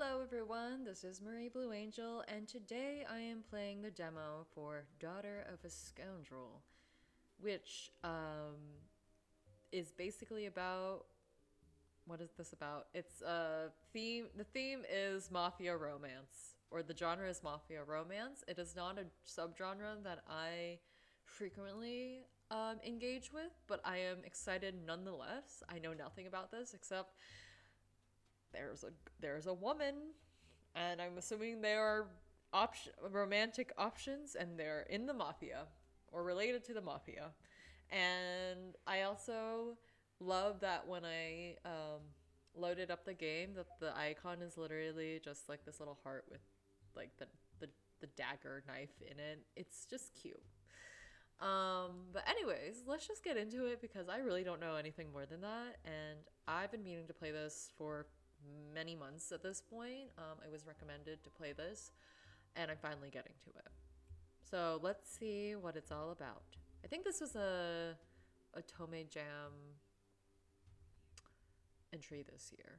Hello everyone, this is Marie Blue Angel, and today I am playing the demo for Daughter of a Scoundrel, which is basically about... What is this about? It's a theme... The theme is mafia romance, or the genre is mafia romance. It is not a subgenre that I frequently engage with, but I am excited nonetheless. I know nothing about this except there's a woman, and I'm assuming there are romantic options, and they're in the mafia or related to the mafia. And I also love that when I loaded up the game, that the icon is literally just like this little heart with like the dagger knife in it. It's just cute. But anyways, let's just get into it because I really don't know anything more than that, and I've been meaning to play this for many months at this point. I was recommended to play this, and I'm finally getting to it. So let's see what it's all about. I think this was a Tome Jam entry this year,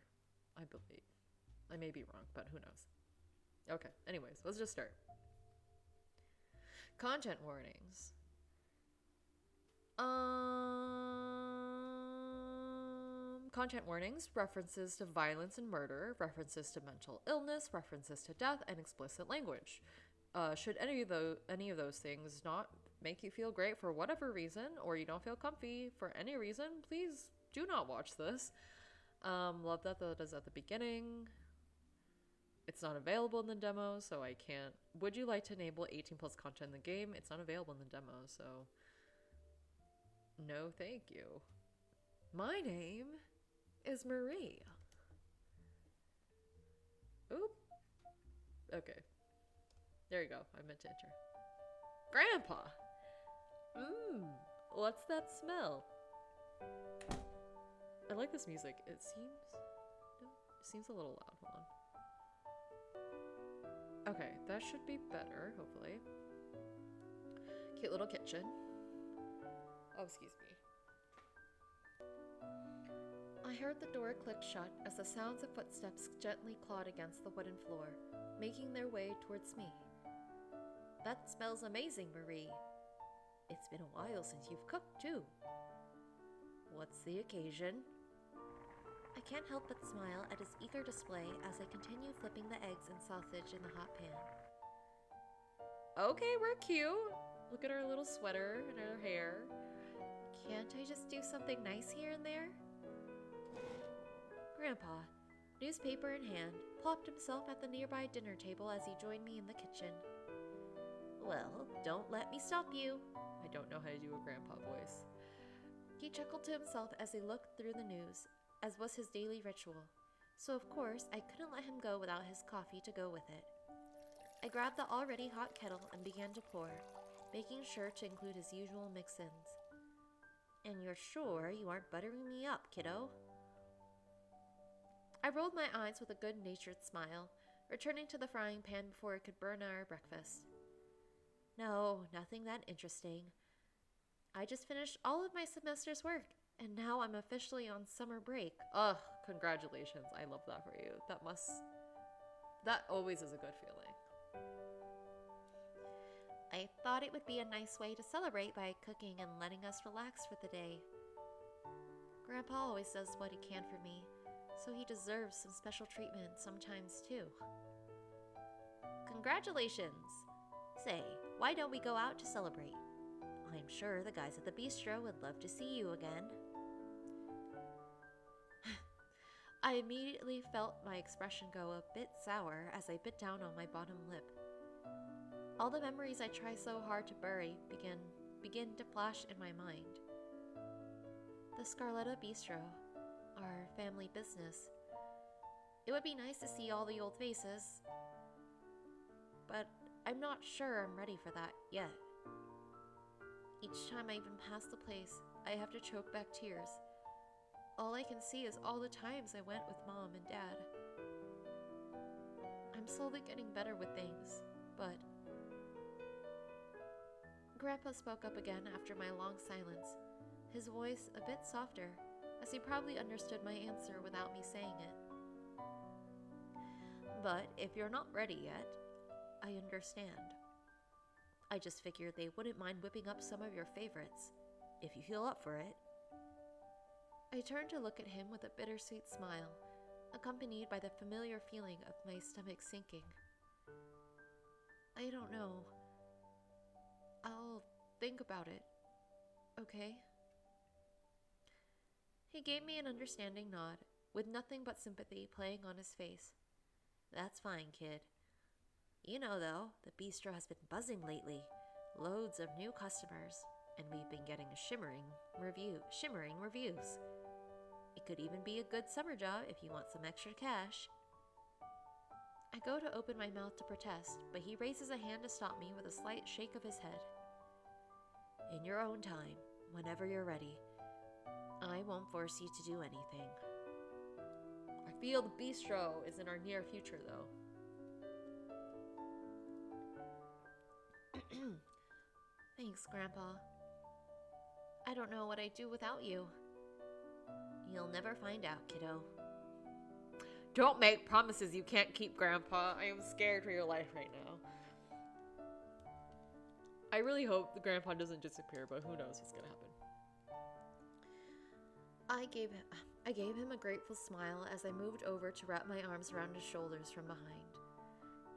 I believe. I may be wrong, but who knows. Okay, anyways, let's just start. Content warnings. Content warnings, references to violence and murder, references to mental illness, references to death, and explicit language. Should any of those things not make you feel great for whatever reason, or you don't feel comfy for any reason, please do not watch this. Love that is at the beginning. It's not available in the demo, so I can't. Would you like to enable 18 plus content in the game? It's not available in the demo, so no thank you. My name is Marie. Oop. Okay. There you go. I meant to enter. Grandpa! What's that smell? I like this music. It seems a little loud. Hold on. Okay, that should be better, hopefully. Cute little kitchen. Oh, excuse me. I heard the door click shut as the sounds of footsteps gently clawed against the wooden floor, making their way towards me. That smells amazing, Marie. It's been a while since you've cooked, too. What's the occasion? I can't help but smile at his eager display as I continue flipping the eggs and sausage in the hot pan. Okay, we're cute. Look at our little sweater and our hair. Can't I just do something nice here and there? Grandpa, newspaper in hand, plopped himself at the nearby dinner table as he joined me in the kitchen. Well, don't let me stop you. I don't know how to do a grandpa voice. He chuckled to himself as he looked through the news, as was his daily ritual. So of course, I couldn't let him go without his coffee to go with it. I grabbed the already hot kettle and began to pour, making sure to include his usual mix-ins. And you're sure you aren't buttering me up, kiddo? I rolled my eyes with a good-natured smile, returning to the frying pan before it could burn our breakfast. No, nothing that interesting. I just finished all of my semester's work, and now I'm officially on summer break. Ugh, congratulations. I love that for you. That always is a good feeling. I thought it would be a nice way to celebrate by cooking and letting us relax for the day. Grandpa always does what he can for me, so he deserves some special treatment sometimes too. Congratulations! Say, why don't we go out to celebrate? I'm sure the guys at the bistro would love to see you again. I immediately felt my expression go a bit sour as I bit down on my bottom lip. All the memories I try so hard to bury begin to flash in my mind. The Scarletta Bistro, our family business. It would be nice to see all the old faces, but I'm not sure I'm ready for that yet. Each time I even pass the place, I have to choke back tears. All I can see is all the times I went with Mom and Dad. I'm slowly getting better with things, but... Grandpa spoke up again after my long silence, his voice a bit softer, as he probably understood my answer without me saying it. But if you're not ready yet, I understand. I just figured they wouldn't mind whipping up some of your favorites, if you feel up for it. I turned to look at him with a bittersweet smile, accompanied by the familiar feeling of my stomach sinking. I don't know. I'll think about it, okay? He gave me an understanding nod, with nothing but sympathy playing on his face. That's fine, kid. You know, though, the bistro has been buzzing lately. Loads of new customers, and we've been getting shimmering reviews. It could even be a good summer job if you want some extra cash. I go to open my mouth to protest, but he raises a hand to stop me with a slight shake of his head. In your own time, whenever you're ready. I won't force you to do anything. I feel the bistro is in our near future, though. Thanks, Grandpa. I don't know what I'd do without you. You'll never find out, kiddo. Don't make promises you can't keep, Grandpa. I am scared for your life right now. I really hope the Grandpa doesn't disappear, but who knows what's gonna happen. I gave him a grateful smile as I moved over to wrap my arms around his shoulders from behind.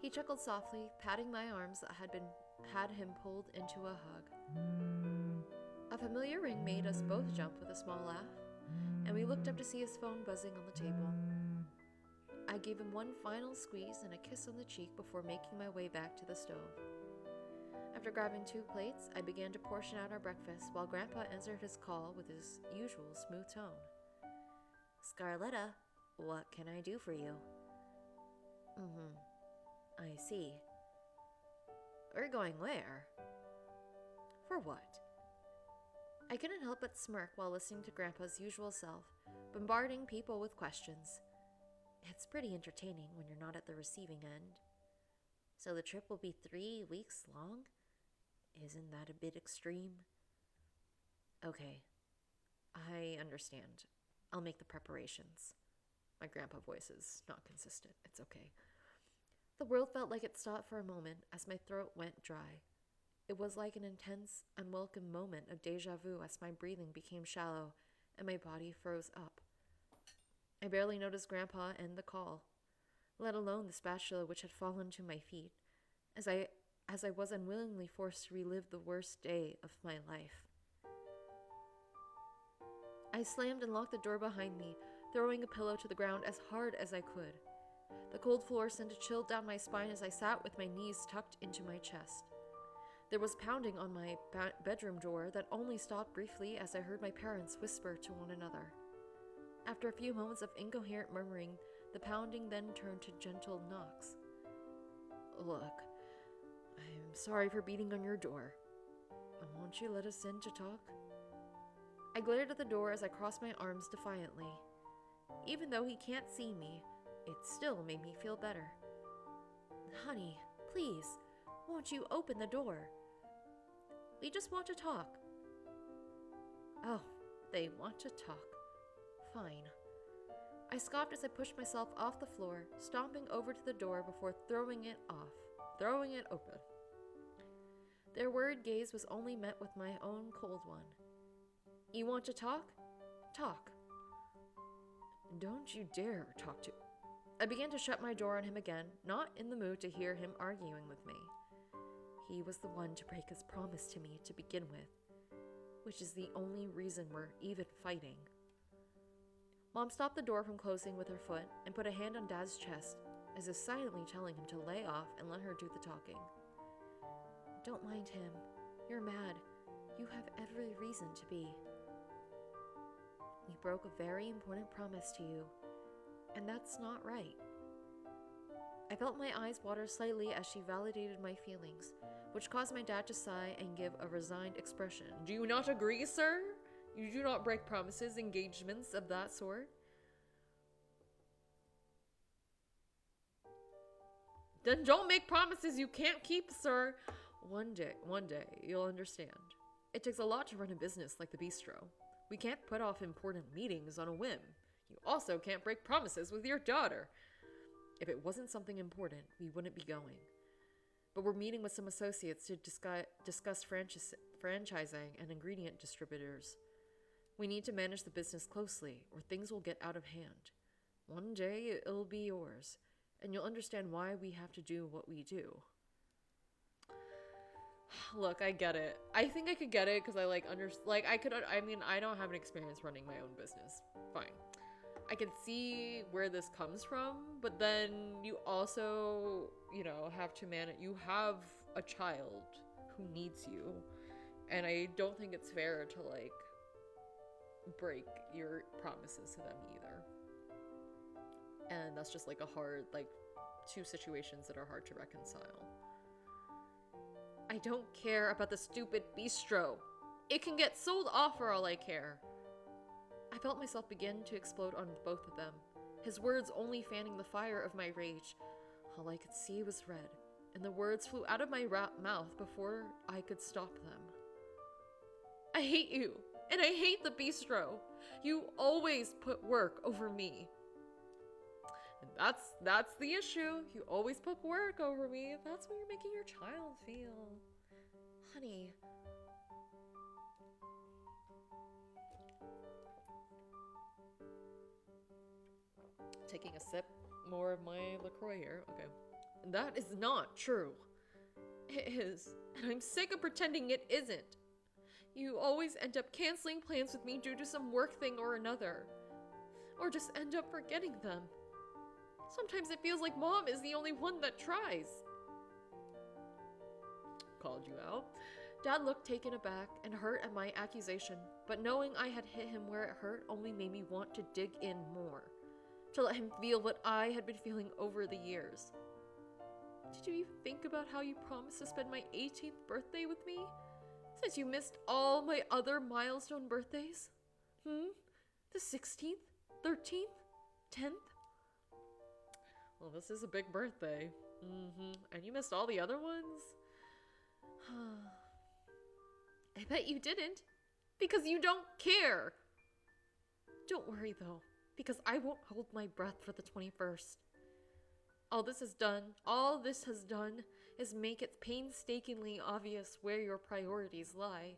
He chuckled softly, patting my arms that had him pulled into a hug. A familiar ring made us both jump with a small laugh, and we looked up to see his phone buzzing on the table. I gave him one final squeeze and a kiss on the cheek before making my way back to the stove. After grabbing 2 plates, I began to portion out our breakfast while Grandpa answered his call with his usual smooth tone. Scarletta, what can I do for you? I see. We're going where? For what? I couldn't help but smirk while listening to Grandpa's usual self, bombarding people with questions. It's pretty entertaining when you're not at the receiving end. So the trip will be 3 weeks long? Isn't that a bit extreme? Okay, I understand. I'll make the preparations. My grandpa voice is not consistent. It's okay. The world felt like it stopped for a moment as my throat went dry. It was like an intense, unwelcome moment of deja vu as my breathing became shallow and my body froze up. I barely noticed Grandpa end the call, let alone the spatula which had fallen to my feet, as I was unwillingly forced to relive the worst day of my life. I slammed and locked the door behind me, throwing a pillow to the ground as hard as I could. The cold floor sent a chill down my spine as I sat with my knees tucked into my chest. There was pounding on my bedroom door that only stopped briefly as I heard my parents whisper to one another. After a few moments of incoherent murmuring, the pounding then turned to gentle knocks. Look, I'm sorry for beating on your door. Won't you let us in to talk? I glared at the door as I crossed my arms defiantly. Even though he can't see me, it still made me feel better. Honey, please, won't you open the door? We just want to talk. Oh, they want to talk. Fine. I scoffed as I pushed myself off the floor, stomping over to the door before throwing it open. Their worried gaze was only met with my own cold one. You want to talk? Talk. Don't you dare talk to... I began to shut my door on him again, not in the mood to hear him arguing with me. He was the one to break his promise to me to begin with, which is the only reason we're even fighting. Mom stopped the door from closing with her foot and put a hand on Dad's chest, as if silently telling him to lay off and let her do the talking. Don't mind him. You're mad. You have every reason to be. We broke a very important promise to you, and that's not right. I felt my eyes water slightly as she validated my feelings, which caused my dad to sigh and give a resigned expression. Do you not agree, sir? You do not break promises, engagements of that sort? Then don't make promises you can't keep, sir. One day, you'll understand. It takes a lot to run a business like the bistro. We can't put off important meetings on a whim. You also can't break promises with your daughter. If it wasn't something important, we wouldn't be going. But we're meeting with some associates to discuss franchising and ingredient distributors. We need to manage the business closely, or things will get out of hand. One day, it'll be yours, and you'll understand why we have to do what we do. Look, I get it. I think I could get it because I I don't have an experience running my own business. Fine. I can see where this comes from, but then you also, have to manage. You have a child who needs you, and I don't think it's fair to break your promises to them either. And that's just a hard, two situations that are hard to reconcile. I don't care about the stupid bistro. It can get sold off for all I care. I felt myself begin to explode on both of them, his words only fanning the fire of my rage. All I could see was red, and the words flew out of my mouth before I could stop them. I hate you, and I hate the bistro. You always put work over me. And that's the issue. You always put work over me. That's what you're making your child feel. Honey. Taking a sip more of my LaCroix here. Okay. That is not true. It is. And I'm sick of pretending it isn't. You always end up canceling plans with me due to some work thing or another. Or just end up forgetting them. Sometimes it feels like Mom is the only one that tries. Called you out. Dad looked taken aback and hurt at my accusation, but knowing I had hit him where it hurt only made me want to dig in more. To let him feel what I had been feeling over the years. Did you even think about how you promised to spend my 18th birthday with me? Since you missed all my other milestone birthdays? The 16th? 13th? 10th? Well, this is a big birthday. And you missed all the other ones? I bet you didn't. Because you don't care. Don't worry, though. Because I won't hold my breath for the 21st. All this has done is make it painstakingly obvious where your priorities lie.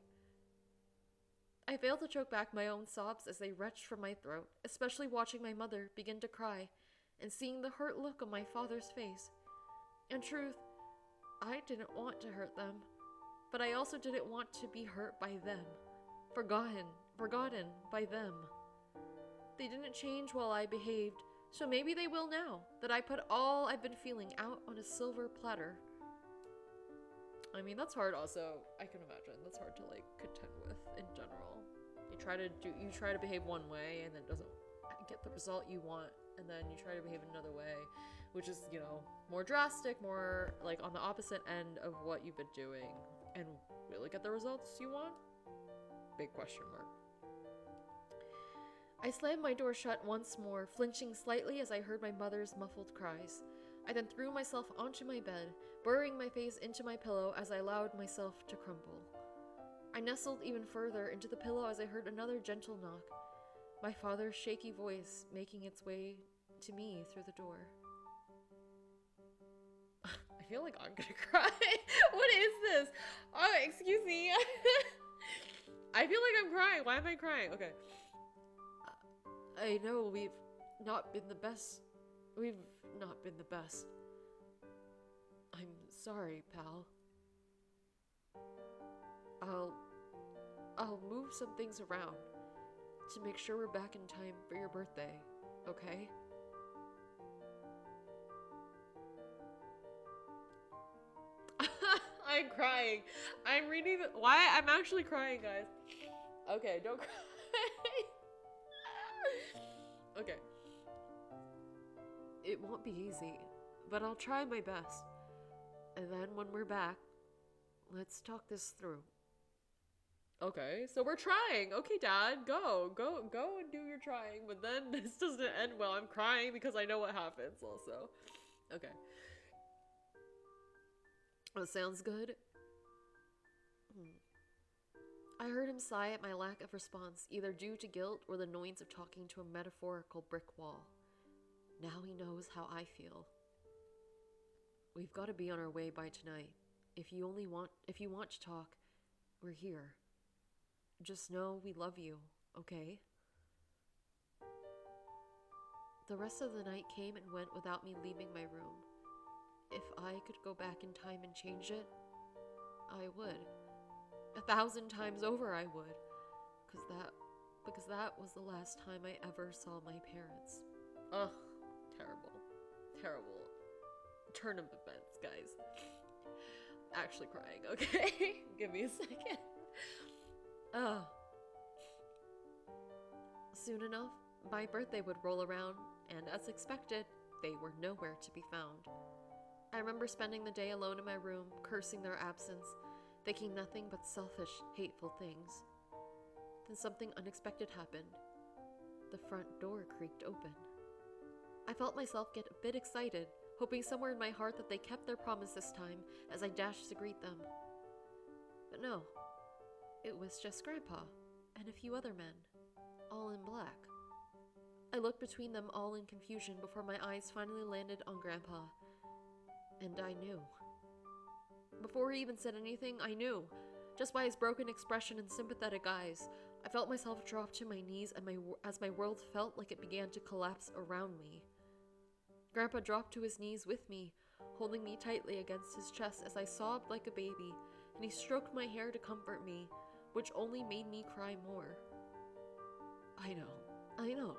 I failed to choke back my own sobs as they retched from my throat, especially watching my mother begin to cry and seeing the hurt look on my father's face. In truth, I didn't want to hurt them, but I also didn't want to be hurt by them. Forgotten by them. They didn't change while I behaved, so maybe they will now, that I put all I've been feeling out on a silver platter. I mean, that's hard also. I can imagine. That's hard to, contend with in general. You try to behave one way, and then it doesn't get the result you want, and then you try to behave another way, which is, more drastic, more, on the opposite end of what you've been doing, and really get the results you want? Big question mark. I slammed my door shut once more, flinching slightly as I heard my mother's muffled cries. I then threw myself onto my bed, burying my face into my pillow as I allowed myself to crumble. I nestled even further into the pillow as I heard another gentle knock, my father's shaky voice making its way to me through the door. I feel like I'm gonna cry. What is this? Oh, excuse me. I feel like I'm crying. Why am I crying? Okay. I know we've not been the best. I'm sorry, pal. I'll move some things around to make sure we're back in time for your birthday, okay? I'm crying. I'm reading why I'm actually crying, guys. Okay, don't cry. Okay. It won't be easy, but I'll try my best. And then when we're back, let's talk this through. Okay, so we're trying. Okay, Dad, go and do your trying. But then this doesn't end well. I'm crying because I know what happens also. Okay. Oh, sounds good. I heard him sigh at my lack of response, either due to guilt or the annoyance of talking to a metaphorical brick wall. Now he knows how I feel. We've got to be on our way by tonight. If you want to talk, we're here. Just know we love you, okay? The rest of the night came and went without me leaving my room. If I could go back in time and change it, I would. 1,000 times over I would. Because that was the last time I ever saw my parents. Ugh, terrible. Terrible turn of events, guys. Actually crying, okay? Give me a second. Soon enough, my birthday would roll around, and as expected, they were nowhere to be found. I remember spending the day alone in my room, cursing their absence, thinking nothing but selfish, hateful things. Then something unexpected happened. The front door creaked open. I felt myself get a bit excited, hoping somewhere in my heart that they kept their promise this time as I dashed to greet them. But no, it was just Grandpa and a few other men, all in black. I looked between them all in confusion before my eyes finally landed on Grandpa, and I knew. Before he even said anything, I knew. Just by his broken expression and sympathetic eyes, I felt myself drop to my knees as my world felt like it began to collapse around me. Grandpa dropped to his knees with me, holding me tightly against his chest as I sobbed like a baby, and he stroked my hair to comfort me, which only made me cry more. I know.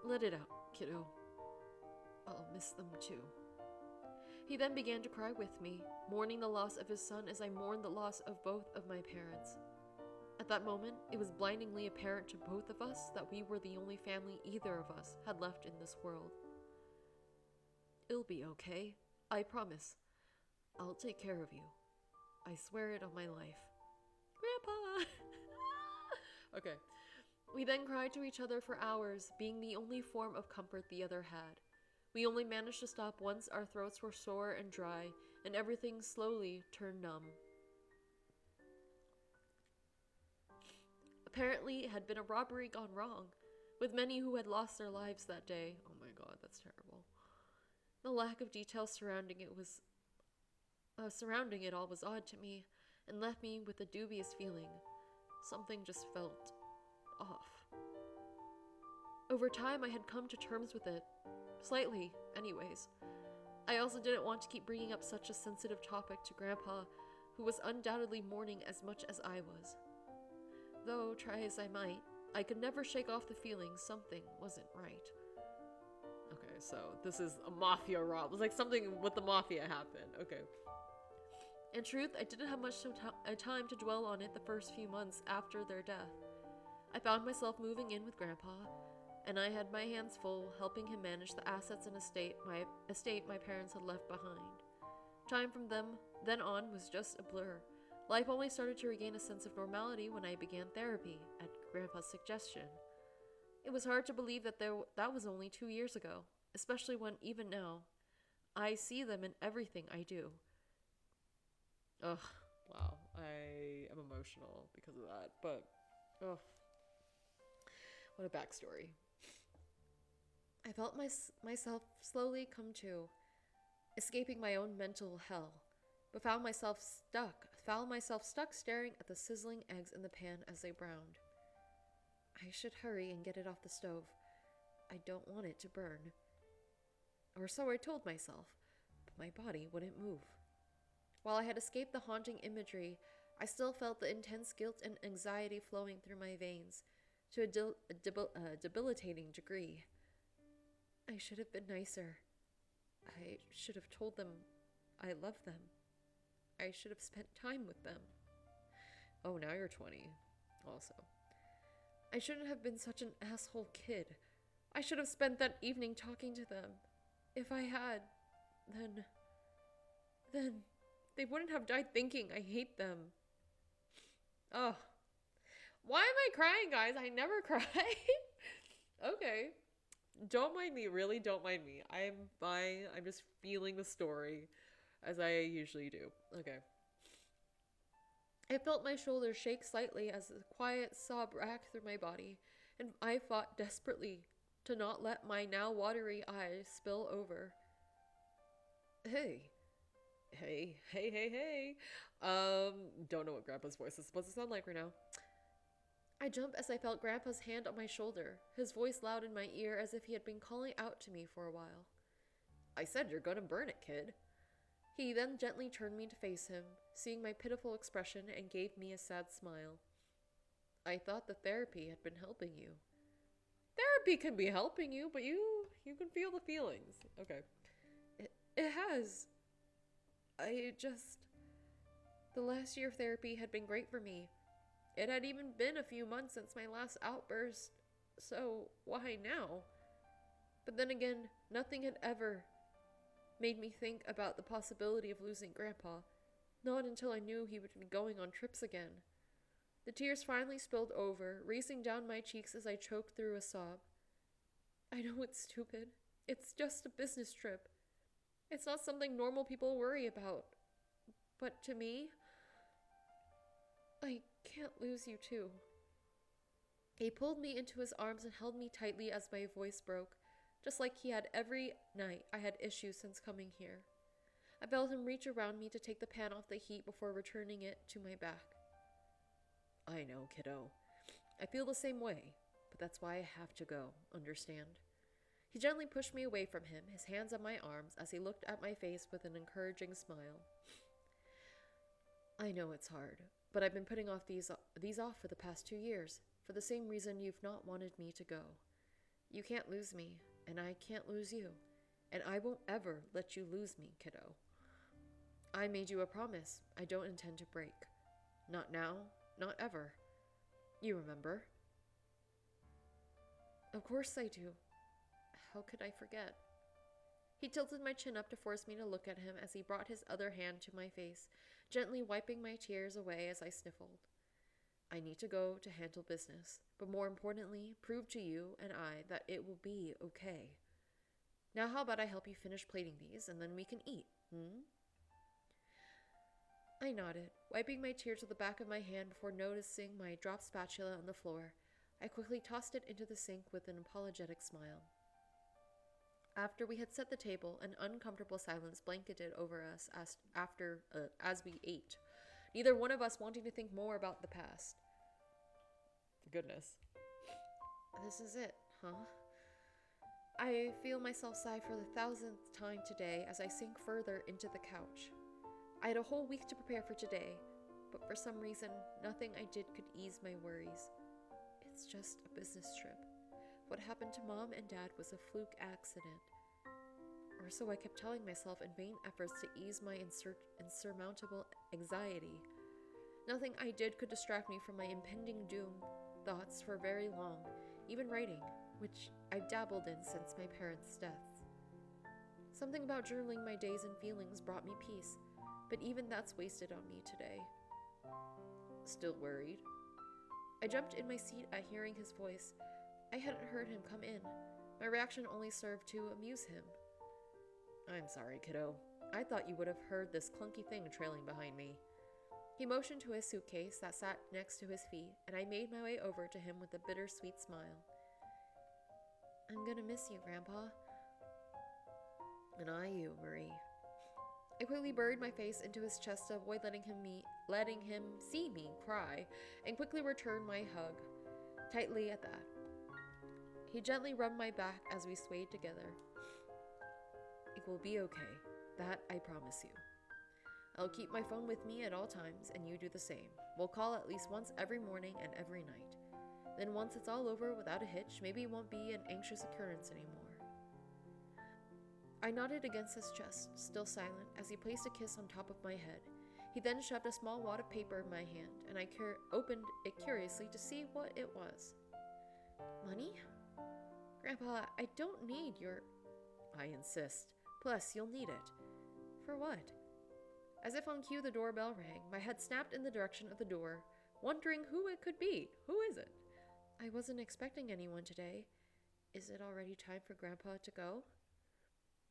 Let it out, kiddo. I'll miss them too. He then began to cry with me, mourning the loss of his son as I mourned the loss of both of my parents. At that moment, it was blindingly apparent to both of us that we were the only family either of us had left in this world. It'll be okay, I promise. I'll take care of you. I swear it on my life. Grandpa! Okay. We then cried to each other for hours, being the only form of comfort the other had. We only managed to stop once our throats were sore and dry, and everything slowly turned numb. Apparently, it had been a robbery gone wrong, with many who had lost their lives that day. Oh my god, that's terrible. The lack of detail surrounding it all was odd to me, and left me with a dubious feeling. Something just felt off. Over time, I had come to terms with it. Slightly, anyways. I also didn't want to keep bringing up such a sensitive topic to Grandpa, who was undoubtedly mourning as much as I was. Though, try as I might, I could never shake off the feeling something wasn't right. Okay, so this is a mafia rob. It's like something with the mafia happened. Okay. In truth, I didn't have much time to dwell on it the first few months after their death. I found myself moving in with Grandpa, and I had my hands full helping him manage the assets and estate my parents had left behind. Time from then on was just a blur. Life only started to regain a sense of normality when I began therapy, at Grandpa's suggestion. It was hard to believe that was only 2 years ago, especially when, even now, I see them in everything I do. Ugh, wow. I am emotional because of that, but, ugh. What a backstory. I felt myself slowly come to, escaping my own mental hell, but found myself stuck staring at the sizzling eggs in the pan as they browned. I should hurry and get it off the stove. I don't want it to burn. Or so I told myself, but my body wouldn't move. While I had escaped the haunting imagery, I still felt the intense guilt and anxiety flowing through my veins to a debilitating degree. I should have been nicer. I should have told them I loved them. I should have spent time with them. Oh, now you're 20, also. I shouldn't have been such an asshole kid. I should have spent that evening talking to them. If I had, then they wouldn't have died thinking I hate them. Oh. Why am I crying, guys? I never cry. Okay. Don't mind me. Really, don't mind me. I'm fine. I'm just feeling the story as I usually do. Okay. I felt my shoulders shake slightly as a quiet sob racked through my body, and I fought desperately to not let my now watery eyes spill over. Hey. Hey. Don't know what Grandpa's voice is supposed to sound like right now. I jumped as I felt Grandpa's hand on my shoulder, his voice loud in my ear as if he had been calling out to me for a while. I said you're gonna burn it, kid. He then gently turned me to face him, seeing my pitiful expression, and gave me a sad smile. I thought the therapy had been helping you. Therapy can be helping you, but you can feel the feelings. Okay. It has. The last year of therapy had been great for me. It had even been a few months since my last outburst, so why now? But then again, nothing had ever made me think about the possibility of losing Grandpa, not until I knew he would be going on trips again. The tears finally spilled over, racing down my cheeks as I choked through a sob. I know it's stupid. It's just a business trip. It's not something normal people worry about. But to me, I can't lose you too. He pulled me into his arms and held me tightly as my voice broke, just like he had every night I had issues since coming here. I felt him reach around me to take the pan off the heat before returning it to my back. I know, kiddo. I feel the same way, but that's why I have to go, understand? He gently pushed me away from him, his hands on my arms, as he looked at my face with an encouraging smile. I know it's hard, but I've been putting off these off for the past 2 years, for the same reason you've not wanted me to go. You can't lose me, and I can't lose you, and I won't ever let you lose me, kiddo. I made you a promise I don't intend to break. Not now, not ever. You remember? Of course I do. How could I forget? He tilted my chin up to force me to look at him as he brought his other hand to my face, gently wiping my tears away as I sniffled. I need to go to handle business, but more importantly, prove to you and I that it will be okay. Now how about I help you finish plating these, and then we can eat, I nodded, wiping my tears with the back of my hand before noticing my dropped spatula on the floor. I quickly tossed it into the sink with an apologetic smile. After we had set the table, an uncomfortable silence blanketed over us as we ate, neither one of us wanting to think more about the past. Goodness. This is it, huh? I feel myself sigh for the 1000th time today as I sink further into the couch. I had a whole week to prepare for today, but for some reason, nothing I did could ease my worries. It's just a business trip. What happened to Mom and Dad was a fluke accident. Or so I kept telling myself in vain efforts to ease my insurmountable anxiety. Nothing I did could distract me from my impending doom thoughts for very long, even writing, which I've dabbled in since my parents' deaths. Something about journaling my days and feelings brought me peace, but even that's wasted on me today. Still worried? I jumped in my seat at hearing his voice. I hadn't heard him come in. My reaction only served to amuse him. I'm sorry, kiddo. I thought you would have heard this clunky thing trailing behind me. He motioned to his suitcase that sat next to his feet, and I made my way over to him with a bittersweet smile. I'm gonna miss you, Grandpa. And I you, Marie. I quickly buried my face into his chest to avoid letting him see me cry, and quickly returned my hug, tightly at that. He gently rubbed my back as we swayed together. It will be okay, that I promise you. I'll keep my phone with me at all times, and you do the same. We'll call at least once every morning and every night. Then once it's all over without a hitch, maybe it won't be an anxious occurrence anymore. I nodded against his chest, still silent, as he placed a kiss on top of my head. He then shoved a small wad of paper in my hand, and I opened it curiously to see what it was. Money? Grandpa, I don't need your... I insist. Plus, you'll need it. For what? As if on cue, the doorbell rang. My head snapped in the direction of the door, wondering who it could be. Who is it? I wasn't expecting anyone today. Is it already time for Grandpa to go?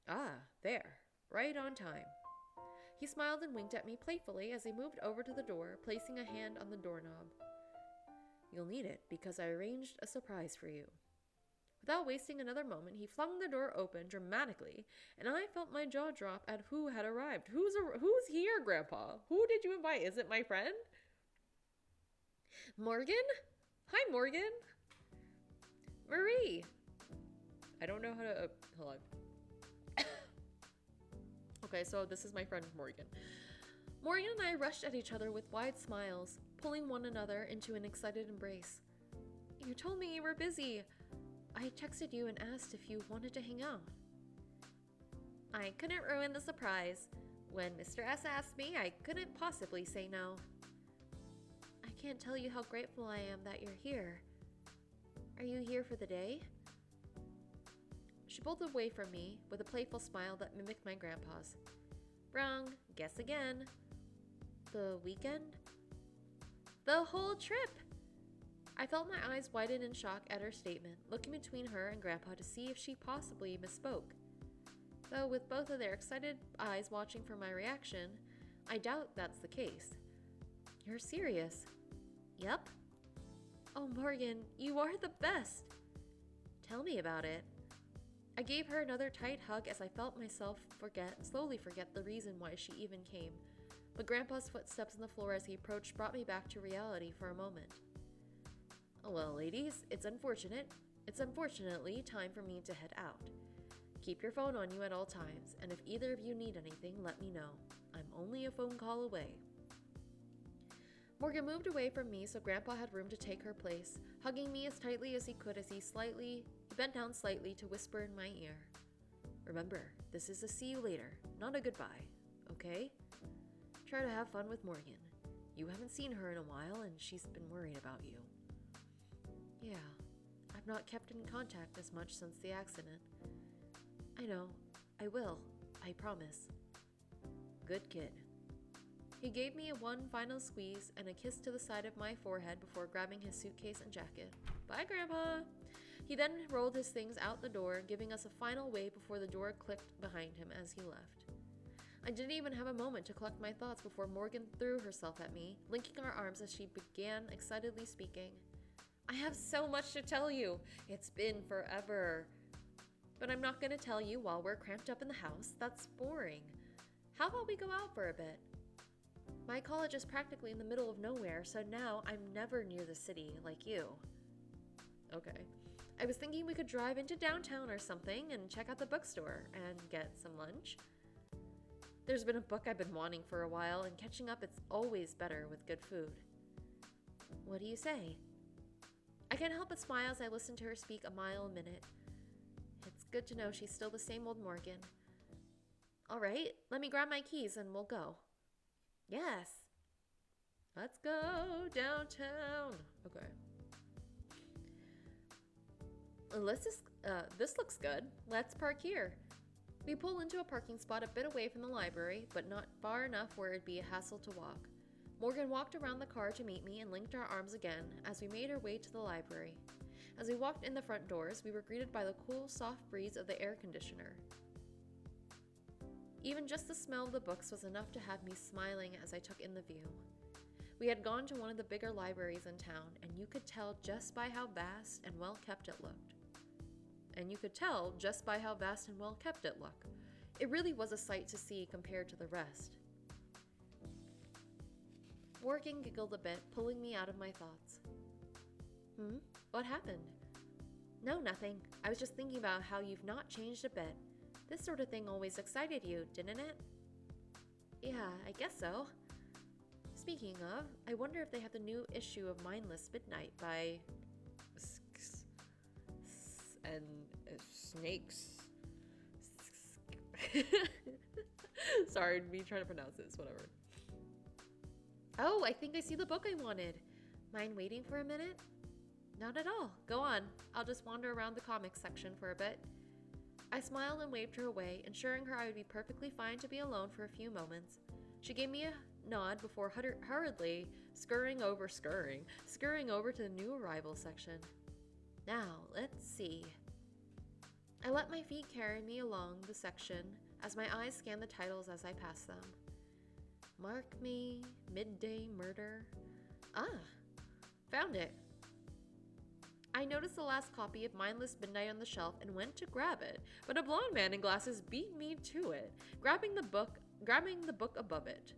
Ah, there. Right on time. He smiled and winked at me playfully as he moved over to the door, placing a hand on the doorknob. You'll need it because I arranged a surprise for you. Without wasting another moment, he flung the door open dramatically, and I felt my jaw drop at who had arrived. Who's here, Grandpa? Who did you invite? Is it my friend? Morgan? Hi, Morgan. Marie. I don't know how to... hold on. Okay, so this is my friend Morgan. Morgan and I rushed at each other with wide smiles, pulling one another into an excited embrace. You told me you were busy. I texted you and asked if you wanted to hang out. I couldn't ruin the surprise. When Mr. S asked me, I couldn't possibly say no. I can't tell you how grateful I am that you're here. Are you here for the day? She pulled away from me with a playful smile that mimicked my grandpa's. Wrong. Guess again. The weekend? The whole trip! I felt my eyes widen in shock at her statement, looking between her and Grandpa to see if she possibly misspoke. Though with both of their excited eyes watching for my reaction, I doubt that's the case. You're serious? Yep. Oh, Morgan, you are the best! Tell me about it. I gave her another tight hug as I felt myself slowly forget the reason why she even came, but Grandpa's footsteps on the floor as he approached brought me back to reality for a moment. Well, ladies, it's unfortunately time for me to head out. Keep your phone on you at all times, and if either of you need anything, let me know. I'm only a phone call away. Morgan moved away from me so Grandpa had room to take her place, hugging me as tightly as he could as he bent down slightly to whisper in my ear. Remember, this is a see you later, not a goodbye, okay? Try to have fun with Morgan. You haven't seen her in a while, and she's been worried about you. Yeah, I've not kept in contact as much since the accident. I know. I will. I promise. Good kid. He gave me one final squeeze and a kiss to the side of my forehead before grabbing his suitcase and jacket. Bye, Grandpa! He then rolled his things out the door, giving us a final wave before the door clicked behind him as he left. I didn't even have a moment to collect my thoughts before Morgan threw herself at me, linking our arms as she began excitedly speaking. I have so much to tell you. It's been forever. But I'm not going to tell you while we're cramped up in the house. That's boring. How about we go out for a bit? My college is practically in the middle of nowhere, so now I'm never near the city like you. Okay. I was thinking we could drive into downtown or something and check out the bookstore and get some lunch. There's been a book I've been wanting for a while, and catching up is always better with good food. What do you say? I can't help but smile as I listen to her speak a mile a minute. It's good to know she's still the same old Morgan. All right, let me grab my keys and we'll go. Yes. Let's go downtown. Okay. This looks good. Let's park here. We pull into a parking spot a bit away from the library, but not far enough where it'd be a hassle to walk. Morgan walked around the car to meet me and linked our arms again as we made our way to the library. As we walked in the front doors, we were greeted by the cool, soft breeze of the air conditioner. Even just the smell of the books was enough to have me smiling as I took in the view. We had gone to one of the bigger libraries in town, and you could tell just by how vast and well kept it looked. It really was a sight to see compared to the rest. Morgan giggled a bit, pulling me out of my thoughts. What happened? No, nothing. I was just thinking about how you've not changed a bit. This sort of thing always excited you, didn't it? Yeah, I guess so. Speaking of, I wonder if they have the new issue of Mindless Midnight by... and snakes. Sorry, me trying to pronounce this, whatever. Oh, I think I see the book I wanted. Mind waiting for a minute? Not at all. Go on. I'll just wander around the comics section for a bit. I smiled and waved her away, ensuring her I would be perfectly fine to be alone for a few moments. She gave me a nod before hurriedly scurrying over to the new arrival section. Now, let's see. I let my feet carry me along the section as my eyes scanned the titles as I passed them. Mark Me, Midday Murder. Ah, found it. I noticed the last copy of Mindless Midnight on the shelf and went to grab it, but a blonde man in glasses beat me to it, grabbing the book above it.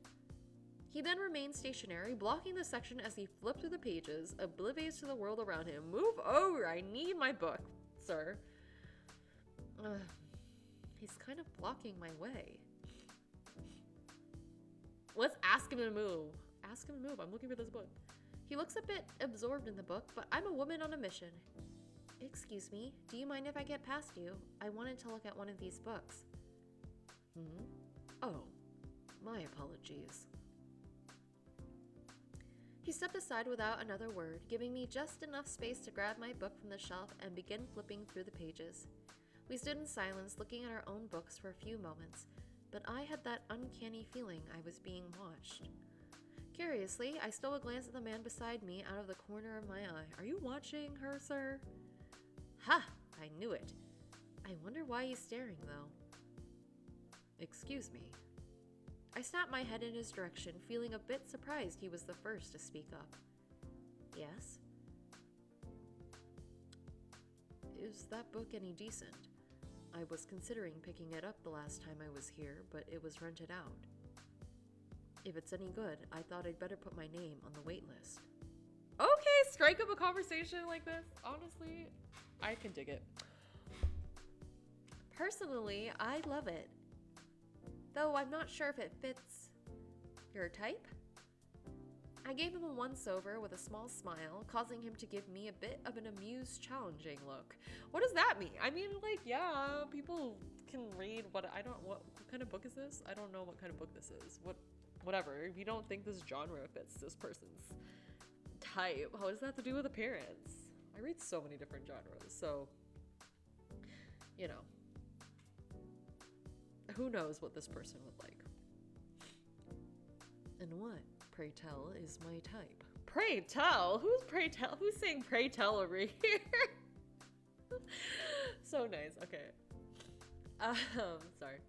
He then remained stationary, blocking the section as he flipped through the pages, oblivious to the world around him. Move over, I need my book, sir. He's kind of blocking my way. Let's ask him to move. Ask him to move, I'm looking for this book. He looks a bit absorbed in the book, but I'm a woman on a mission. Excuse me, do you mind if I get past you? I wanted to look at one of these books. Oh, my apologies. He stepped aside without another word, giving me just enough space to grab my book from the shelf and begin flipping through the pages. We stood in silence, looking at our own books for a few moments, but I had that uncanny feeling I was being watched. Curiously, I stole a glance at the man beside me out of the corner of my eye. Are you watching her, sir? Ha! I knew it. I wonder why he's staring, though. Excuse me. I snapped my head in his direction, feeling a bit surprised he was the first to speak up. Yes? Is that book any decent? I was considering picking it up the last time I was here, but it was rented out. If it's any good, I thought I'd better put my name on the wait list. Okay, strike up a conversation like this. Honestly, I can dig it. Personally, I love it. Though I'm not sure if it fits your type. I gave him a once-over with a small smile, causing him to give me a bit of an amused, challenging look. What does that mean? I mean, like, yeah, people can read what kind of book is this? I don't know what kind of book this is. Whatever. If you don't think this genre fits this person's type, how does that have to do with appearance? I read so many different genres, so, you know, who knows what this person would like. And what, pray tell, is my type? Pray tell? Who's pray tell? Who's saying pray tell over here? So nice. Okay. Sorry.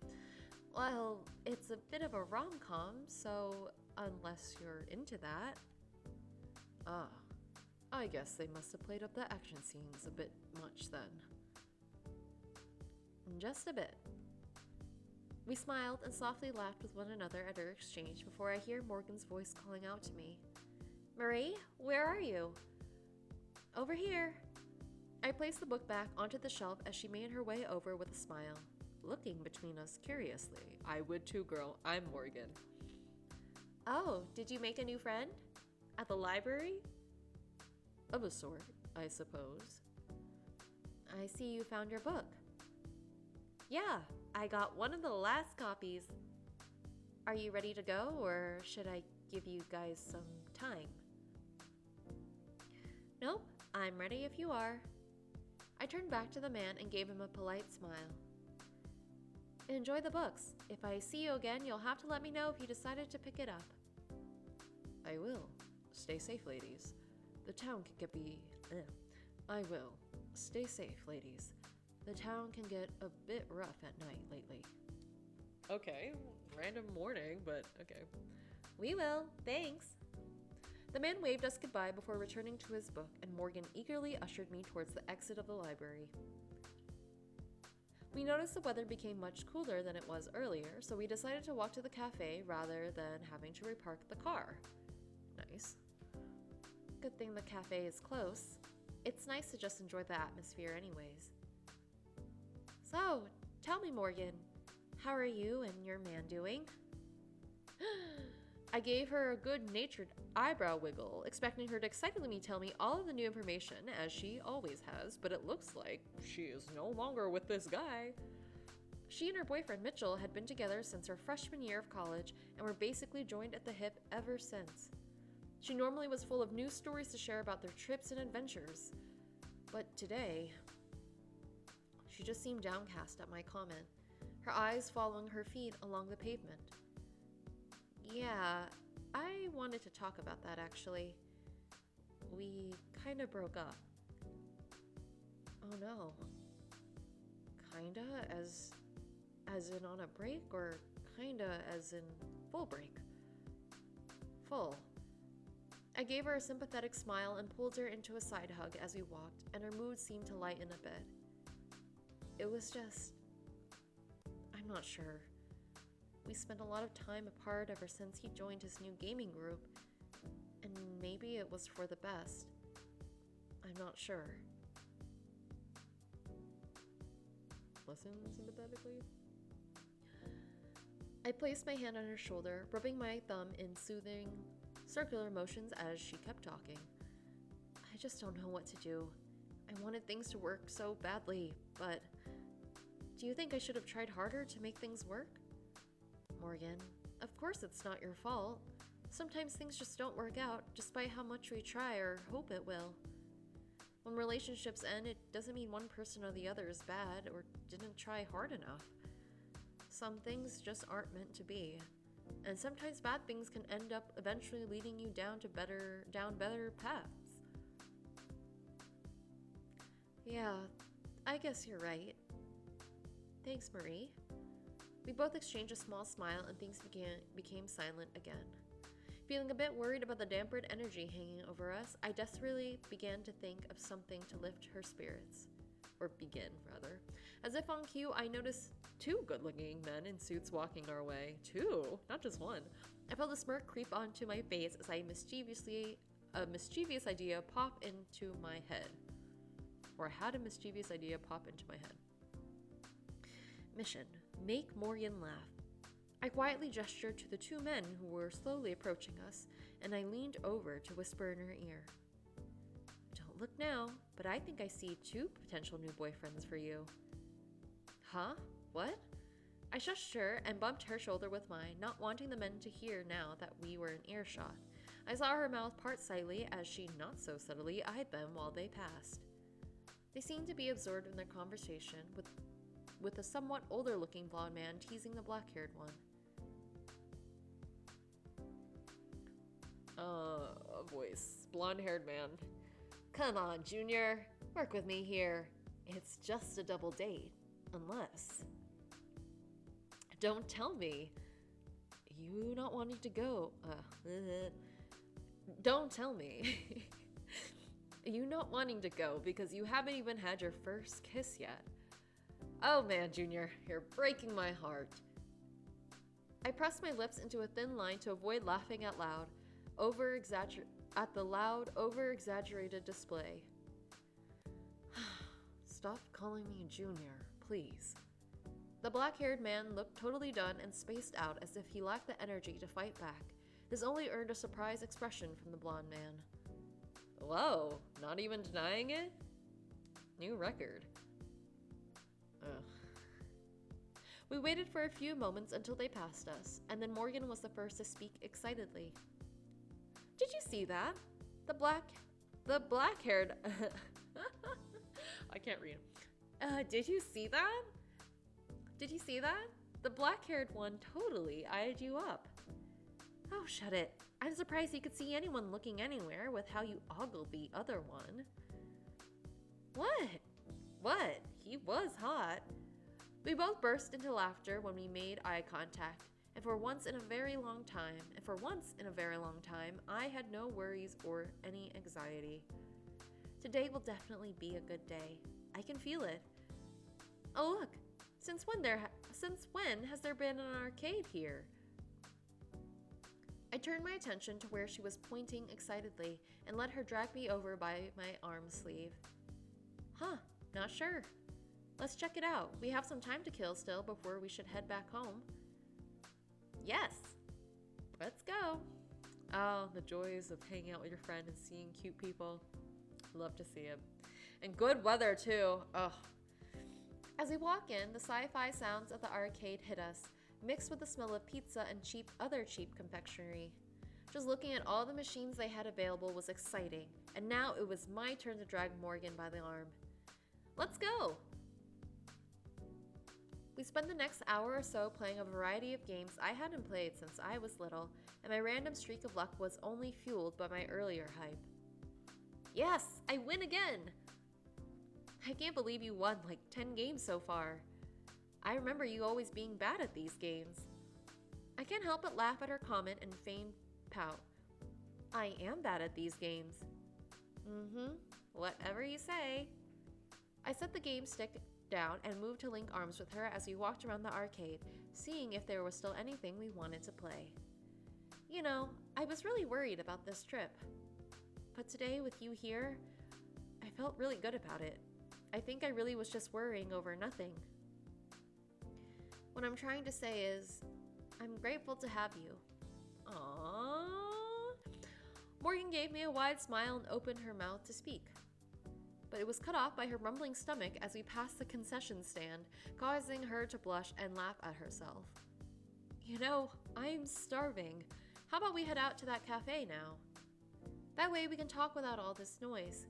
Well, it's a bit of a rom-com, so unless you're into that. Ah, I guess they must have played up the action scenes a bit much then. Just a bit. We smiled and softly laughed with one another at our exchange before I hear Morgan's voice calling out to me. Marie, where are you? Over here. I placed the book back onto the shelf as she made her way over with a smile, looking between us curiously. I would too, girl. I'm Morgan. Oh, did you make a new friend? At the library? Of a sort, I suppose. I see you found your book. Yeah, I got one of the last copies. Are you ready to go, or should I give you guys some time? Nope, I'm ready if you are. I turned back to the man and gave him a polite smile. Enjoy the books. If I see you again, you'll have to let me know if you decided to pick it up. I will. Stay safe, ladies. The town can I will. Stay safe, ladies. The town can get a bit rough at night lately. Okay, random warning, but okay. We will, thanks. The man waved us goodbye before returning to his book, and Morgan eagerly ushered me towards the exit of the library. We noticed the weather became much cooler than it was earlier, so we decided to walk to the cafe rather than having to repark the car. Nice. Good thing the cafe is close. It's nice to just enjoy the atmosphere anyways. So, tell me, Morgan, how are you and your man doing? I gave her a good-natured eyebrow wiggle, expecting her to excitedly tell me all of the new information, as she always has, but it looks like she is no longer with this guy. She and her boyfriend Mitchell had been together since her freshman year of college and were basically joined at the hip ever since. She normally was full of new stories to share about their trips and adventures, but today, she just seemed downcast at my comment, her eyes following her feet along the pavement. Yeah, I wanted to talk about that actually. We kinda broke up. Oh no. Kinda as in on a break, or kinda as in full break? Full. I gave her a sympathetic smile and pulled her into a side hug as we walked, and her mood seemed to lighten a bit. It was just... I'm not sure. We spent a lot of time apart ever since he joined his new gaming group, and maybe it was for the best. I'm not sure. Listen sympathetically. I placed my hand on her shoulder, rubbing my thumb in soothing, circular motions as she kept talking. I just don't know what to do. I wanted things to work so badly, but... Do you think I should have tried harder to make things work? Morgan, of course it's not your fault. Sometimes things just don't work out, despite how much we try or hope it will. When relationships end, it doesn't mean one person or the other is bad or didn't try hard enough. Some things just aren't meant to be. And sometimes bad things can end up eventually leading you down better paths. Yeah, I guess you're right. Thanks, Marie. We both exchanged a small smile and things became silent again. Feeling a bit worried about the dampened energy hanging over us, I desperately began to think of something to lift her spirits. Or begin, rather. As if on cue, I noticed 2 good-looking men in suits walking our way. 2, not just 1. I felt a smirk creep onto my face as a mischievous idea pop into my head. Or had a mischievous idea pop into my head. Mission: make Morgan laugh. I quietly gestured to the 2 men who were slowly approaching us, and I leaned over to whisper in her ear. Don't look now, but I think I see 2 potential new boyfriends for you. Huh? What? I shushed her and bumped her shoulder with mine, not wanting the men to hear now that we were in earshot. I saw her mouth part slightly as she not so subtly eyed them while they passed. They seemed to be absorbed in their conversation, with a somewhat older-looking blonde man teasing the black-haired one. A voice. Blonde-haired man. Come on, Junior. Work with me here. It's just a double date. Unless... Don't tell me. You not wanting to go. Don't tell me. You not wanting to go because you haven't even had your first kiss yet. Oh man, Junior, you're breaking my heart. I pressed my lips into a thin line to avoid laughing out loud, at the loud, over-exaggerated display. Stop calling me Junior, please. The black-haired man looked totally done and spaced out as if he lacked the energy to fight back. This only earned a surprised expression from the blonde man. Whoa, not even denying it? New record. Ugh. We waited for a few moments until they passed us, and then Morgan was the first to speak excitedly. Did you see that? The black-haired... I can't read. Did you see that? Did you see that? The black-haired one totally eyed you up. Oh, shut it. I'm surprised you could see anyone looking anywhere with how you ogled the other one. What? He was hot. We both burst into laughter when we made eye contact, and for once in a very long time, I had no worries or any anxiety. Today will definitely be a good day. I can feel it. Oh look, since when has there been an arcade here? I turned my attention to where she was pointing excitedly and let her drag me over by my arm sleeve. Huh, not sure. Let's check it out. We have some time to kill still before we should head back home. Yes, let's go. Oh, the joys of hanging out with your friend and seeing cute people. Love to see it. And good weather too. Ugh. As we walk in, the sci-fi sounds of the arcade hit us, mixed with the smell of pizza and other cheap confectionery. Just looking at all the machines they had available was exciting, and now it was my turn to drag Morgan by the arm. Let's go! We spent the next hour or so playing a variety of games I hadn't played since I was little, and my random streak of luck was only fueled by my earlier hype. Yes, I win again! I can't believe you won like 10 games so far. I remember you always being bad at these games. I can't help but laugh at her comment and feigned pout. I am bad at these games. Mm-hmm. Whatever you say. I set the game stick down and moved to link arms with her as we walked around the arcade, seeing if there was still anything we wanted to play. You know, I was really worried about this trip. But today, with you here, I felt really good about it. I think I really was just worrying over nothing. What I'm trying to say is, I'm grateful to have you. Aww. Morgan gave me a wide smile and opened her mouth to speak. But it was cut off by her rumbling stomach as we passed the concession stand, causing her to blush and laugh at herself. You know, I'm starving. How about we head out to that cafe now? That way we can talk without all this noise.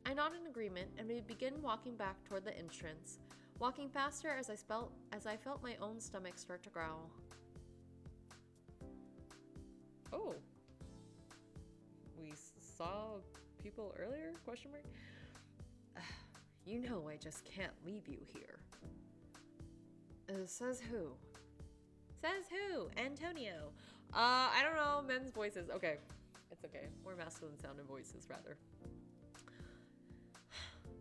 I nodded in agreement and we began walking back toward the entrance, walking faster as I felt my own stomach start to growl. Oh. We saw people earlier? Question mark? You know I just can't leave you here. Says who? Says who? Antonio. I don't know. Men's voices. Okay. It's okay. More masculine sounding voices, rather.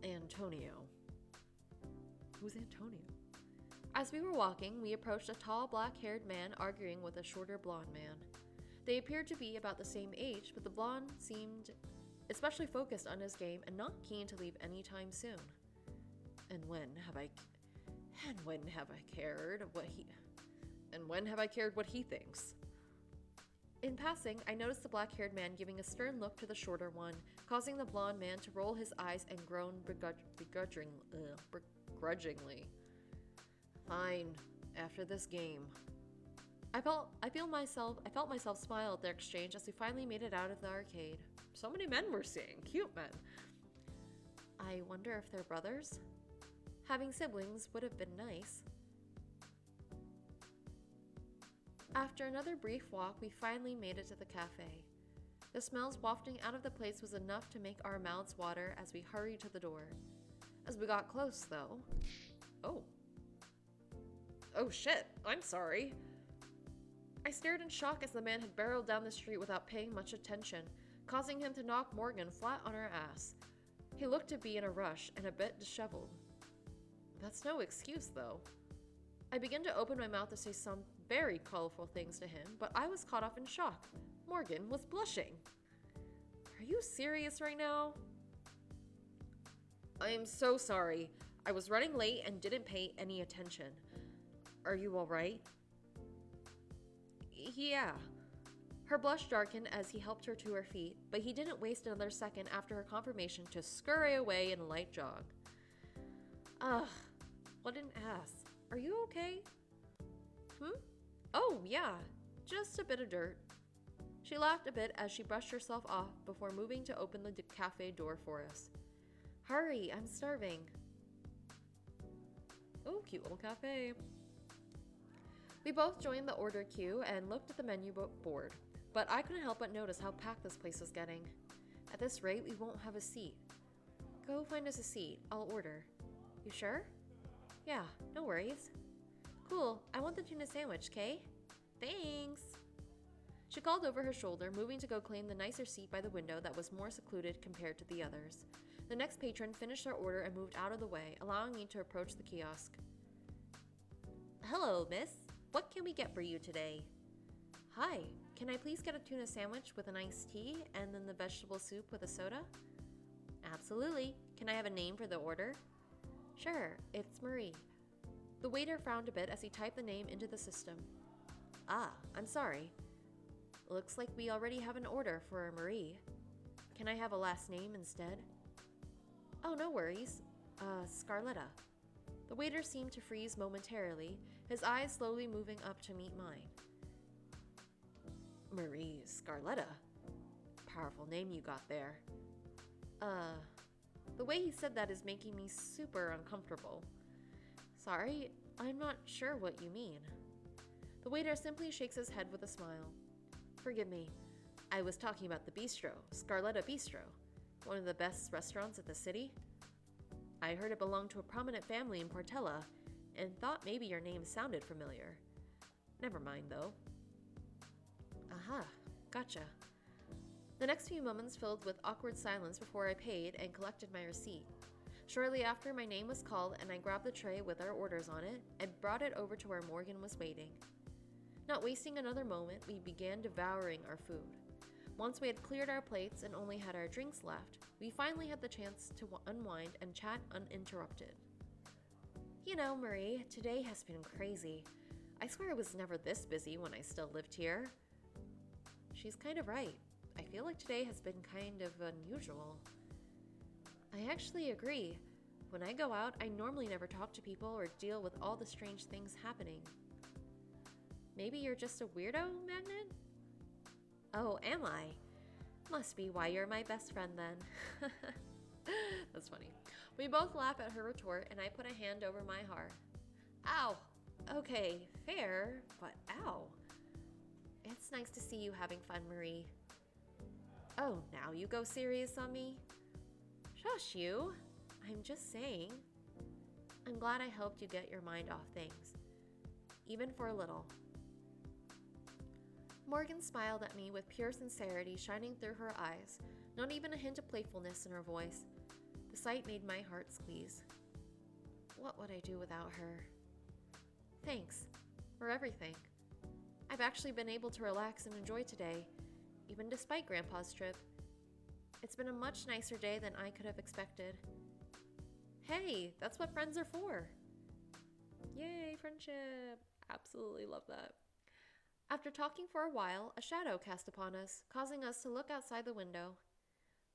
Antonio. Who's Antonio? As we were walking, we approached a tall, black-haired man arguing with a shorter, blonde man. They appeared to be about the same age, but the blonde seemed especially focused on his game and not keen to leave anytime soon. And when have I cared what he thinks? In passing, I noticed the black-haired man giving a stern look to the shorter one, causing the blonde man to roll his eyes and groan begrudgingly. Fine, after this game. I felt myself smile at their exchange as we finally made it out of the arcade. So many men we're seeing. Cute men. I wonder if they're brothers? Having siblings would have been nice. After another brief walk, we finally made it to the cafe. The smells wafting out of the place was enough to make our mouths water as we hurried to the door. As we got close, though... Oh shit, I'm sorry. I stared in shock as the man had barreled down the street without paying much attention, causing him to knock Morgan flat on her ass. He looked to be in a rush and a bit disheveled. That's no excuse, though. I began to open my mouth to say some very colorful things to him, but I was caught up in shock. Morgan was blushing. Are you serious right now? I am so sorry. I was running late and didn't pay any attention. Are you alright? Yeah. Her blush darkened as he helped her to her feet, but he didn't waste another second after her confirmation to scurry away in a light jog. Ugh, what an ass. Are you okay? Oh, yeah, just a bit of dirt. She laughed a bit as she brushed herself off before moving to open the cafe door for us. Hurry, I'm starving. Oh, cute little cafe. We both joined the order queue and looked at the menu board, but I couldn't help but notice how packed this place was getting. At this rate, we won't have a seat. Go find us a seat. I'll order. You sure? Yeah, no worries. Cool, I want the tuna sandwich, Kay? Thanks! She called over her shoulder, moving to go claim the nicer seat by the window that was more secluded compared to the others. The next patron finished their order and moved out of the way, allowing me to approach the kiosk. Hello, miss. What can we get for you today? Hi, can I please get a tuna sandwich with an iced tea and then the vegetable soup with a soda? Absolutely. Can I have a name for the order? Sure, it's Marie. The waiter frowned a bit as he typed the name into the system. Ah, I'm sorry. Looks like we already have an order for Marie. Can I have a last name instead? Oh, no worries. Scarletta. The waiter seemed to freeze momentarily, his eyes slowly moving up to meet mine. Marie Scarletta. Powerful name you got there. The way he said that is making me super uncomfortable. Sorry, I'm not sure what you mean. The waiter simply shakes his head with a smile. Forgive me. I was talking about the bistro, Scarletta Bistro, one of the best restaurants in the city. I heard it belonged to a prominent family in Portella, and thought maybe your name sounded familiar. Never mind, though. Aha, gotcha. The next few moments filled with awkward silence before I paid and collected my receipt. Shortly after, my name was called and I grabbed the tray with our orders on it and brought it over to where Morgan was waiting. Not wasting another moment, we began devouring our food. Once we had cleared our plates and only had our drinks left, we finally had the chance to unwind and chat uninterrupted. You know, Marie, today has been crazy. I swear I was never this busy when I still lived here. She's kind of right. I feel like today has been kind of unusual. I actually agree. When I go out, I normally never talk to people or deal with all the strange things happening. Maybe you're just a weirdo, Magnet? Oh, am I? Must be why you're my best friend then. That's funny. We both laugh at her retort and I put a hand over my heart. Ow! Okay, fair, but ow. It's nice to see you having fun, Marie. Oh, now you go serious on me? Shush you. I'm just saying. I'm glad I helped you get your mind off things. Even for a little. Morgan smiled at me with pure sincerity shining through her eyes, not even a hint of playfulness in her voice. The sight made my heart squeeze. What would I do without her? Thanks for everything. I've actually been able to relax and enjoy today, even despite Grandpa's trip. It's been a much nicer day than I could have expected. Hey, that's what friends are for. Yay, friendship. Absolutely love that. After talking for a while, a shadow cast upon us, causing us to look outside the window.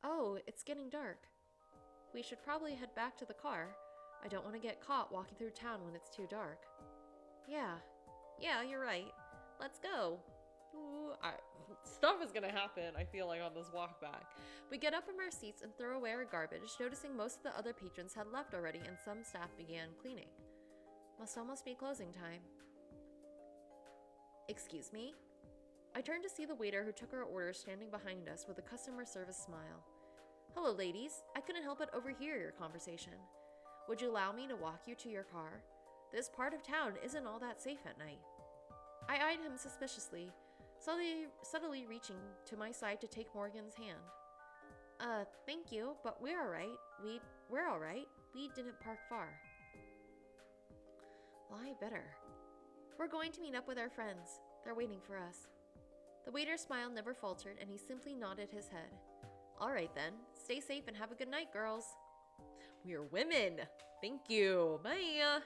Oh, it's getting dark. We should probably head back to the car. I don't want to get caught walking through town when it's too dark. Yeah, you're right. Let's go. Ooh, stuff is gonna happen, I feel like, on this walk back. We get up from our seats and throw away our garbage, noticing most of the other patrons had left already and some staff began cleaning. Must almost be closing time. Excuse me? I turned to see the waiter who took our order standing behind us with a customer service smile. Hello, ladies. I couldn't help but overhear your conversation. Would you allow me to walk you to your car? This part of town isn't all that safe at night. I eyed him suspiciously, subtly reaching to my side to take Morgan's hand. Thank you, but we're alright. We're alright. We didn't park far. Well, I better. We're going to meet up with our friends. They're waiting for us. The waiter's smile never faltered, and he simply nodded his head. All right, then. Stay safe and have a good night, girls. We're women. Thank you. Bye.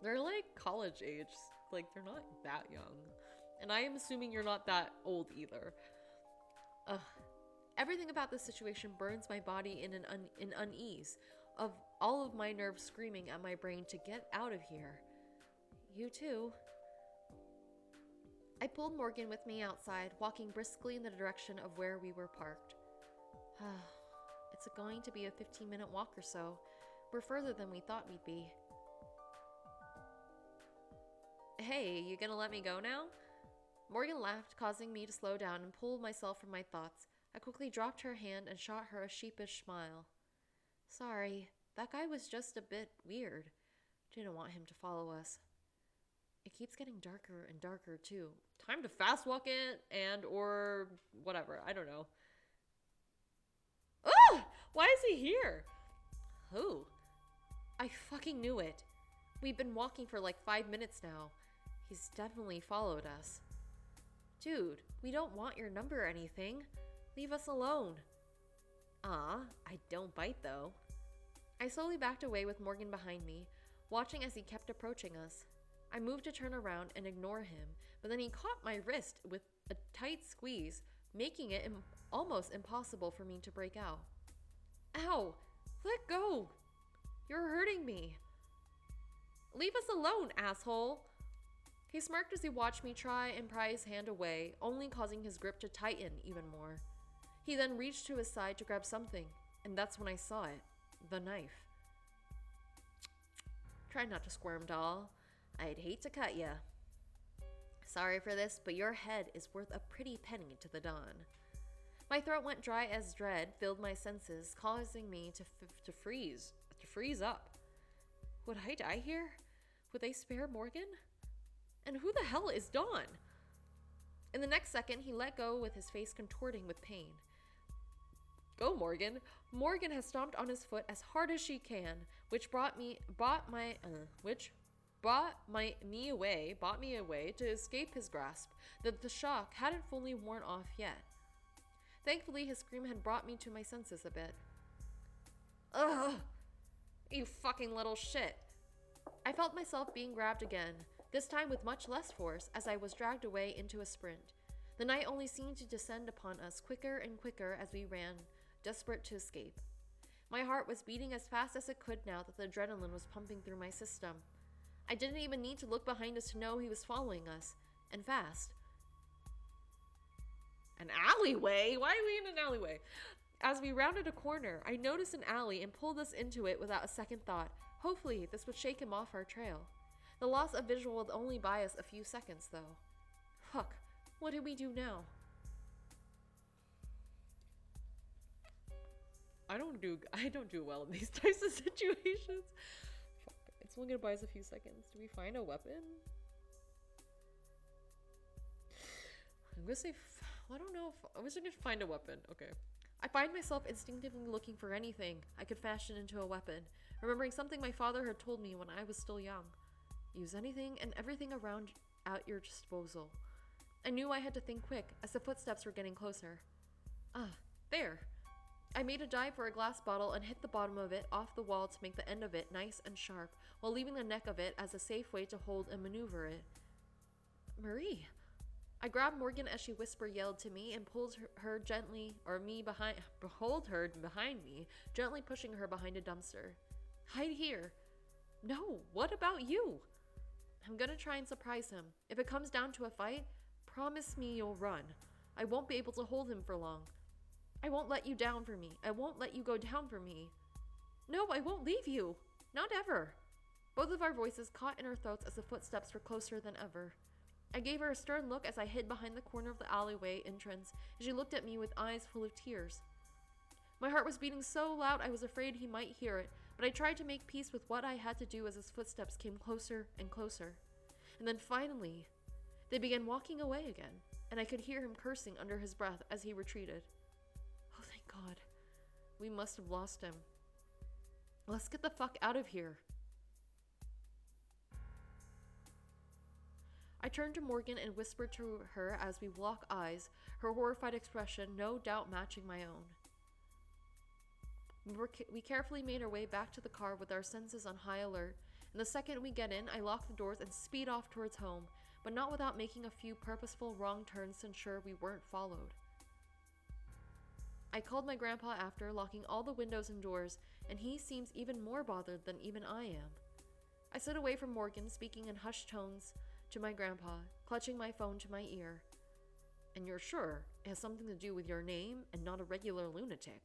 They're like college age. Like, they're not that young. And I am assuming you're not that old either. Ugh. Everything about this situation burns my body in unease, of all of my nerves screaming at my brain to get out of here. You too. I pulled Morgan with me outside, walking briskly in the direction of where we were parked. It's going to be a 15-minute walk or so. We're further than we thought we'd be. Hey, you gonna let me go now? Morgan laughed, causing me to slow down and pull myself from my thoughts. I quickly dropped her hand and shot her a sheepish smile. Sorry, that guy was just a bit weird. Didn't want him to follow us. It keeps getting darker and darker, too. Time to fast walk it or whatever. I don't know. Ah! Why is he here? Who? I fucking knew it. We've been walking for like 5 minutes now. He's definitely followed us. Dude, we don't want your number or anything. Leave us alone. I don't bite though. I slowly backed away with Morgan behind me, watching as he kept approaching us. I moved to turn around and ignore him, but then he caught my wrist with a tight squeeze, making it almost impossible for me to break out. Ow! Let go! You're hurting me. Leave us alone, asshole! He smirked as he watched me try and pry his hand away, only causing his grip to tighten even more. He then reached to his side to grab something, and that's when I saw it. The knife. Try not to squirm, doll. I'd hate to cut ya. Sorry for this, but your head is worth a pretty penny to the Don. My throat went dry as dread filled my senses, causing me to freeze up. Would I die here? Would they spare Morgan? And who the hell is Dawn? In the next second, he let go with his face contorting with pain. Go, Morgan. Morgan has stomped on his foot as hard as she can, which brought me away to escape his grasp, that the shock hadn't fully worn off yet. Thankfully, his scream had brought me to my senses a bit. Ugh! You fucking little shit! I felt myself being grabbed again, this time with much less force, as I was dragged away into a sprint. The night only seemed to descend upon us quicker and quicker as we ran, desperate to escape. My heart was beating as fast as it could now that the adrenaline was pumping through my system. I didn't even need to look behind us to know he was following us, and fast. An alleyway? Why are we in an alleyway? As we rounded a corner, I noticed an alley and pulled us into it without a second thought. Hopefully, this would shake him off our trail. The loss of visual would only buy us a few seconds, though. Fuck, what do we do now? I don't do well in these types of situations. Fuck. It's only gonna buy us a few seconds. Do we find a weapon? I'm gonna say, I don't know if I was gonna find a weapon. Okay. I find myself instinctively looking for anything I could fashion into a weapon, remembering something my father had told me when I was still young. Use anything and everything around at your disposal. I knew I had to think quick as the footsteps were getting closer. Ah, there. I made a dive for a glass bottle and hit the bottom of it off the wall to make the end of it nice and sharp, while leaving the neck of it as a safe way to hold and maneuver it. Marie. I grabbed Morgan as she yelled to me and pulled her gently, or me behind, pulled her behind me, gently pushing her behind a dumpster. Hide here. No, what about you? I'm gonna try and surprise him. If it comes down to a fight, promise me you'll run. I won't be able to hold him for long. I won't let you down for me. I won't let you go down for me. No, I won't leave you. Not ever. Both of our voices caught in our throats as the footsteps were closer than ever. I gave her a stern look as I hid behind the corner of the alleyway entrance, and she looked at me with eyes full of tears. My heart was beating so loud I was afraid he might hear it, but I tried to make peace with what I had to do as his footsteps came closer and closer. And then finally, they began walking away again, and I could hear him cursing under his breath as he retreated. Oh, thank God. We must have lost him. Let's get the fuck out of here. I turned to Morgan and whispered to her as we locked eyes, her horrified expression no doubt matching my own. We carefully made our way back to the car with our senses on high alert, and the second we get in, I lock the doors and speed off towards home, but not without making a few purposeful wrong turns to ensure we weren't followed. I called my grandpa after, locking all the windows and doors, and he seems even more bothered than even I am. I stood away from Morgan, speaking in hushed tones to my grandpa, clutching my phone to my ear. And you're sure it has something to do with your name and not a regular lunatic?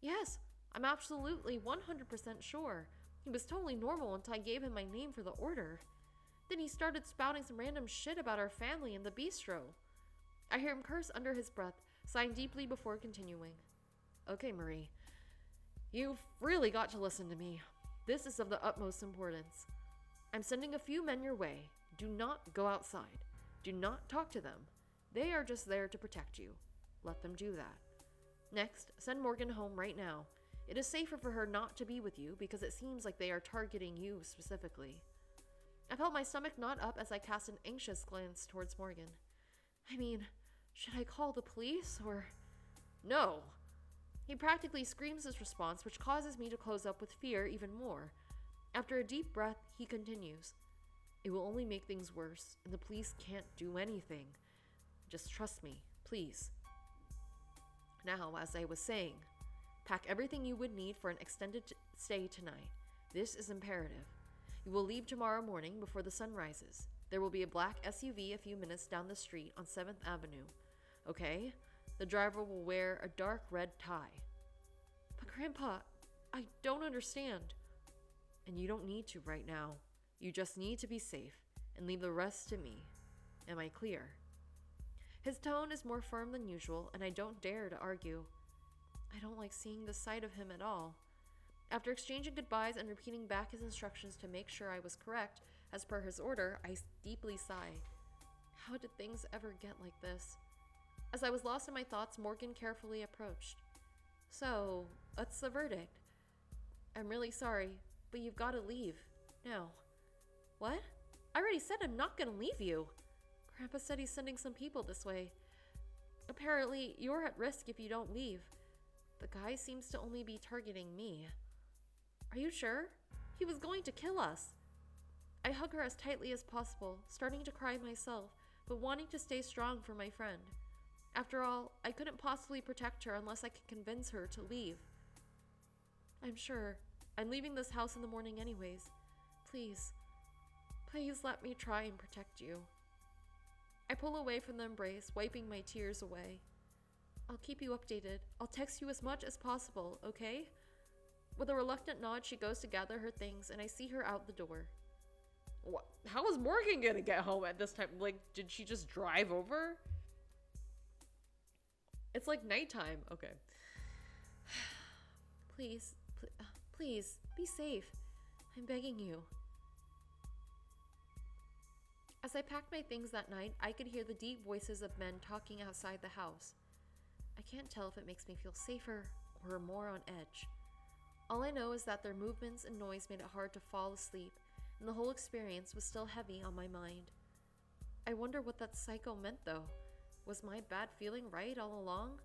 Yes, I'm absolutely 100% sure. He was totally normal until I gave him my name for the order. Then he started spouting some random shit about our family and the bistro. I hear him curse under his breath, sighing deeply before continuing. Okay, Marie. You've really got to listen to me. This is of the utmost importance. I'm sending a few men your way. Do not go outside. Do not talk to them. They are just there to protect you. Let them do that. Next, send Morgan home right now. It is safer for her not to be with you because it seems like they are targeting you specifically. I felt my stomach knot up as I cast an anxious glance towards Morgan. I mean, should I call the police or... No. He practically screams his response, which causes me to close up with fear even more. After a deep breath, he continues. It will only make things worse, and the police can't do anything. Just trust me, please. Now, as I was saying, pack everything you would need for an extended stay tonight. This is imperative. You will leave tomorrow morning before the sun rises. There will be a black SUV a few minutes down the street on 7th Avenue. Okay? The driver will wear a dark red tie. But Grandpa, I don't understand. And you don't need to right now. You just need to be safe and leave the rest to me. Am I clear? His tone is more firm than usual, and I don't dare to argue. I don't like seeing the sight of him at all. After exchanging goodbyes and repeating back his instructions to make sure I was correct, As per his order, I deeply sigh. How did things ever get like this? As I was lost in my thoughts, Morgan carefully approached. So, what's the verdict? I'm really sorry, but you've got to leave. Now. What? I already said I'm not gonna leave you. Grandpa said he's sending some people this way. Apparently, you're at risk if you don't leave. The guy seems to only be targeting me. Are you sure? He was going to kill us. I hug her as tightly as possible, starting to cry myself, but wanting to stay strong for my friend. After all, I couldn't possibly protect her unless I could convince her to leave. I'm sure. I'm leaving this house in the morning anyways. Please let me try and protect you. I pull away from the embrace, wiping my tears away. I'll keep you updated. I'll text you as much as possible, okay? With a reluctant nod, she goes to gather her things, and I see her out the door. What? How was Morgan gonna get home at this time? Like, did she just drive over? It's like nighttime. Okay. Please, be safe. I'm begging you. As I packed my things that night, I could hear the deep voices of men talking outside the house. I can't tell if it makes me feel safer or more on edge. All I know is that their movements and noise made it hard to fall asleep, and the whole experience was still heavy on my mind. I wonder what that psycho meant, though. Was my bad feeling right all along?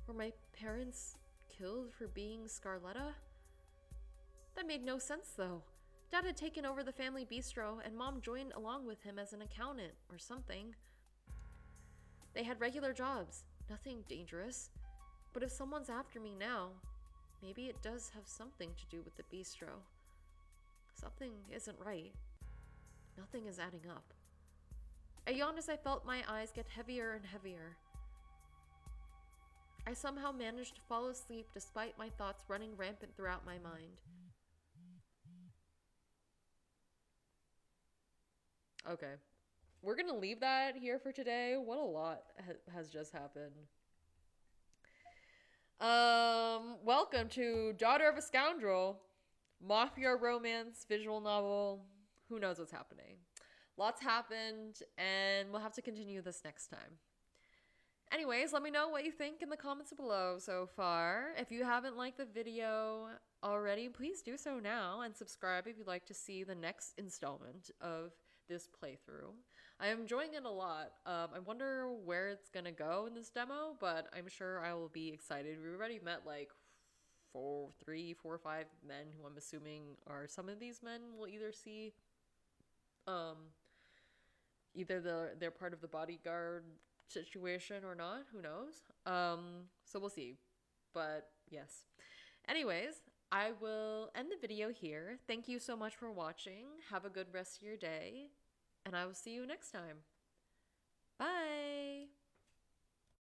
Were my parents killed for being Scarletta? That made no sense, though. Dad had taken over the family bistro, and Mom joined along with him as an accountant or something. They had regular jobs, nothing dangerous. But if someone's after me now, maybe it does have something to do with the bistro. Something isn't right. Nothing is adding up. I yawned as I felt my eyes get heavier and heavier. I somehow managed to fall asleep despite my thoughts running rampant throughout my mind. Okay. We're gonna leave that here for today. What a lot has just happened. Welcome to Daughter of a Scoundrel. Mafia romance, visual novel. Who knows what's happening? Lots happened, and we'll have to continue this next time. Anyways, let me know what you think in the comments below so far. If you haven't liked the video already, please do so now, and subscribe if you'd like to see the next installment of this playthrough. I am enjoying it a lot. I wonder where it's gonna go in this demo, but I'm sure I will be excited. We already met like 3, 4, 5 men who I'm assuming are some of these men we'll either see either they're part of the bodyguard situation or not, who knows. So we'll see. But yes. Anyways, I will end the video here. Thank you so much for watching. Have a good rest of your day, and I will see you next time.